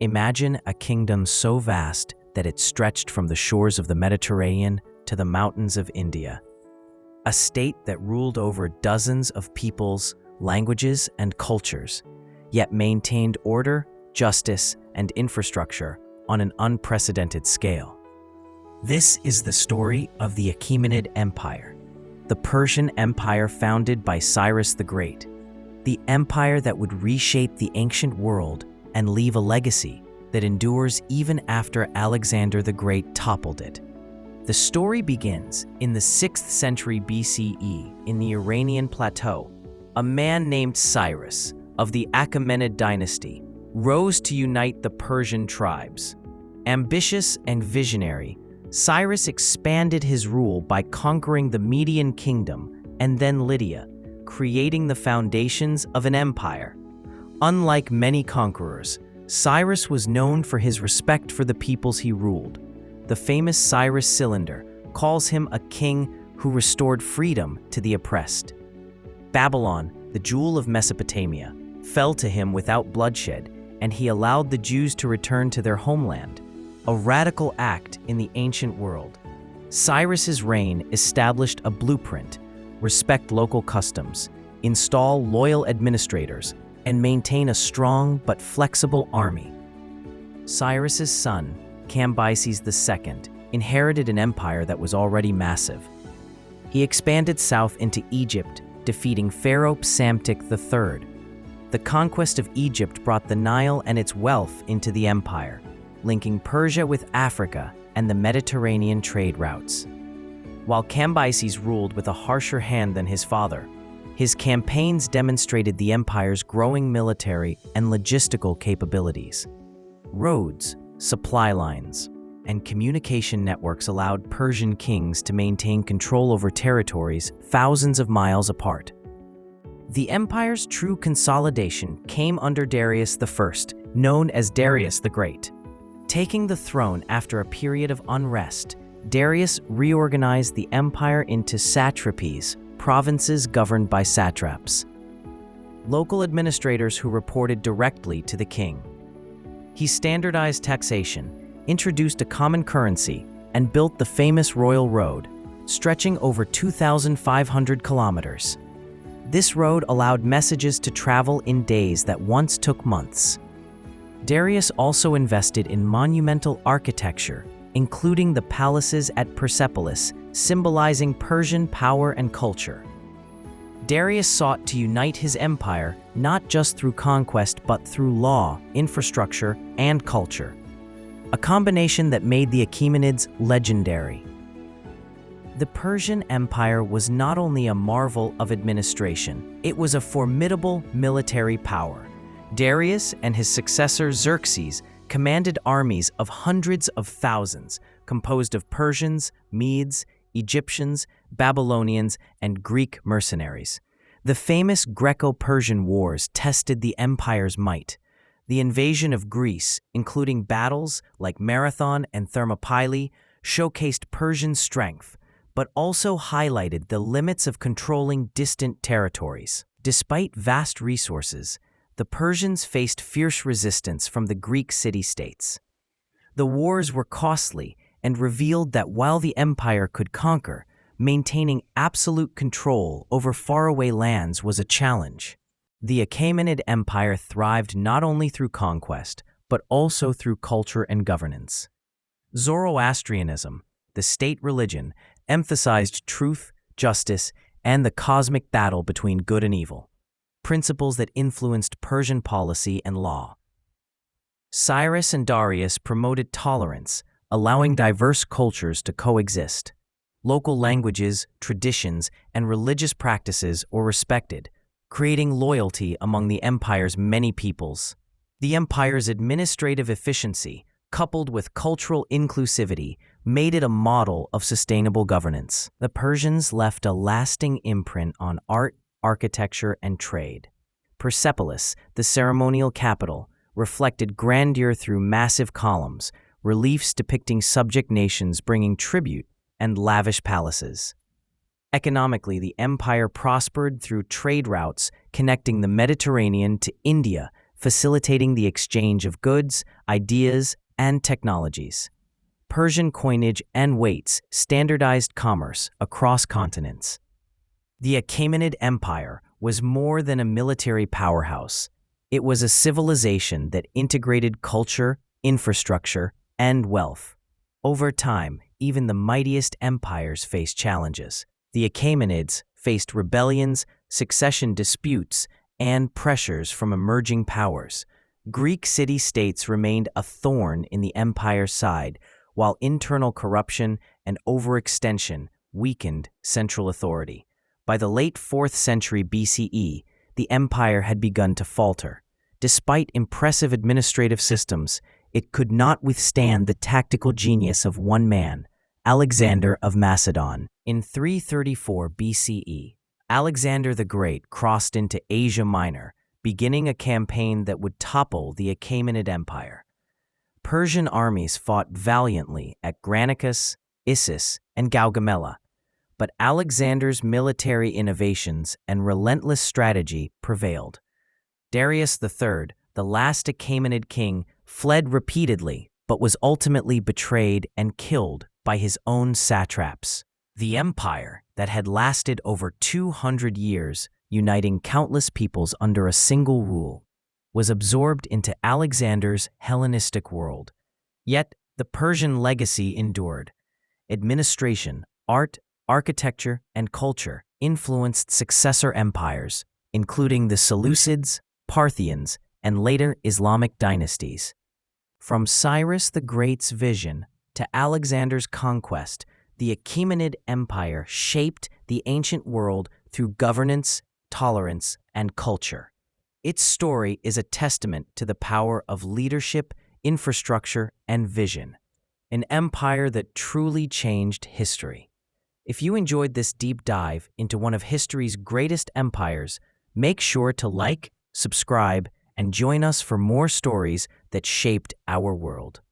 Imagine a kingdom so vast that it stretched from the shores of the Mediterranean to the mountains of India. A state that ruled over dozens of peoples, languages, and cultures, yet maintained order, justice, and infrastructure on an unprecedented scale. This is the story of the Achaemenid Empire, the Persian Empire founded by Cyrus the Great, the empire that would reshape the ancient world and leave a legacy that endures even after Alexander the Great toppled it. The story begins in the 6th century BCE in the Iranian plateau. A man named Cyrus of the Achaemenid dynasty rose to unite the Persian tribes. Ambitious and visionary, Cyrus expanded his rule by conquering the Median Kingdom and then Lydia, creating the foundations of an empire. Unlike many conquerors, Cyrus was known for his respect for the peoples he ruled. The famous Cyrus Cylinder calls him a king who restored freedom to the oppressed. Babylon, the jewel of Mesopotamia, fell to him without bloodshed, and he allowed the Jews to return to their homeland, a radical act in the ancient world. Cyrus's reign established a blueprint: respect local customs, install loyal administrators, and maintain a strong but flexible army. Cyrus's son, Cambyses II, inherited an empire that was already massive. He expanded south into Egypt, defeating Pharaoh Psamtik III. The conquest of Egypt brought the Nile and its wealth into the empire, linking Persia with Africa and the Mediterranean trade routes. While Cambyses ruled with a harsher hand than his father, his campaigns demonstrated the empire's growing military and logistical capabilities. Roads, supply lines, and communication networks allowed Persian kings to maintain control over territories thousands of miles apart. The empire's true consolidation came under Darius I, known as Darius the Great. Taking the throne after a period of unrest, Darius reorganized the empire into satrapies, provinces governed by satraps, local administrators who reported directly to the king. He standardized taxation, introduced a common currency, and built the famous Royal Road, stretching over 2,500 kilometers. This road allowed messages to travel in days that once took months. Darius also invested in monumental architecture, including the palaces at Persepolis, symbolizing Persian power and culture. Darius sought to unite his empire not just through conquest but through law, infrastructure, and culture, a combination that made the Achaemenids legendary. The Persian Empire was not only a marvel of administration, it was a formidable military power. Darius and his successor Xerxes commanded armies of hundreds of thousands, composed of Persians, Medes, Egyptians, Babylonians, and Greek mercenaries. The famous Greco-Persian wars tested the empire's might. The invasion of Greece, including battles like Marathon and Thermopylae, showcased Persian strength, but also highlighted the limits of controlling distant territories. Despite vast resources, the Persians faced fierce resistance from the Greek city-states. The wars were costly and revealed that while the empire could conquer, maintaining absolute control over faraway lands was a challenge. The Achaemenid Empire thrived not only through conquest, but also through culture and governance. Zoroastrianism, the state religion, emphasized truth, justice, and the cosmic battle between good and evil, principles that influenced Persian policy and law. Cyrus and Darius promoted tolerance, allowing diverse cultures to coexist. Local languages, traditions, and religious practices were respected, creating loyalty among the empire's many peoples. The empire's administrative efficiency, coupled with cultural inclusivity, made it a model of sustainable governance. The Persians left a lasting imprint on art, architecture, and trade. Persepolis, the ceremonial capital, reflected grandeur through massive columns, reliefs depicting subject nations bringing tribute, and lavish palaces. Economically, the empire prospered through trade routes connecting the Mediterranean to India, facilitating the exchange of goods, ideas, and technologies. Persian coinage and weights standardized commerce across continents. The Achaemenid Empire was more than a military powerhouse. It was a civilization that integrated culture, infrastructure, and wealth. Over time, even the mightiest empires faced challenges. The Achaemenids faced rebellions, succession disputes, and pressures from emerging powers. Greek city-states remained a thorn in the empire's side, while internal corruption and overextension weakened central authority. By the late 4th century BCE, the empire had begun to falter. Despite impressive administrative systems, it could not withstand the tactical genius of one man, Alexander of Macedon. In 334 BCE, Alexander the Great crossed into Asia Minor, beginning a campaign that would topple the Achaemenid Empire. Persian armies fought valiantly at Granicus, Issus, and Gaugamela, but Alexander's military innovations and relentless strategy prevailed. Darius III, the last Achaemenid king, fled repeatedly but was ultimately betrayed and killed by his own satraps. The empire that had lasted over 200 years, uniting countless peoples under a single rule, was absorbed into Alexander's Hellenistic world. Yet, the Persian legacy endured. Administration, art, architecture, and culture influenced successor empires, including the Seleucids, Parthians, and later Islamic dynasties. From Cyrus the Great's vision to Alexander's conquest, the Achaemenid Empire shaped the ancient world through governance, tolerance, and culture. Its story is a testament to the power of leadership, infrastructure, and vision, an empire that truly changed history. If you enjoyed this deep dive into one of history's greatest empires, make sure to like, subscribe, and join us for more stories that shaped our world.